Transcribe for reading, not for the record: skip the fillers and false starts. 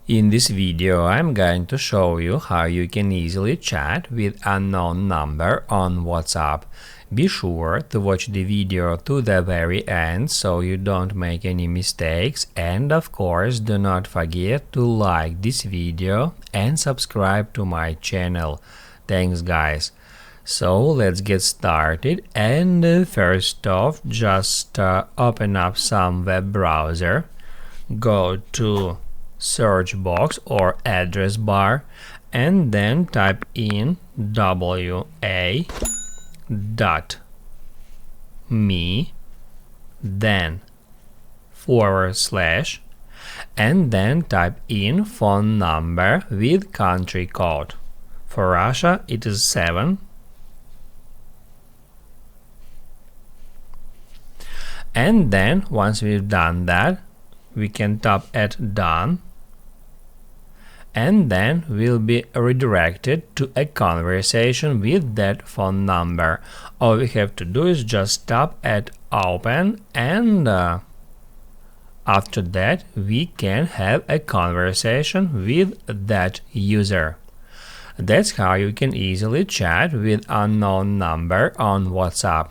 In this video, I'm going to show you how you can easily chat with unknown number on WhatsApp. Be sure to watch the video to the very end so you don't make any mistakes, and of course do not forget to like this video and subscribe to my channel. Thanks guys. So let's get started, and first off just open up some web browser, go to search box or address bar, and then type in wa.me, then /, and then type in phone number with country code. For Russia it is 7. And then once we've done that, we can tap at done, and then we'll be redirected to a conversation with that phone number. All we have to do is just tap at open, and after that we can have a conversation with that user. That's how you can easily chat with unknown number on WhatsApp.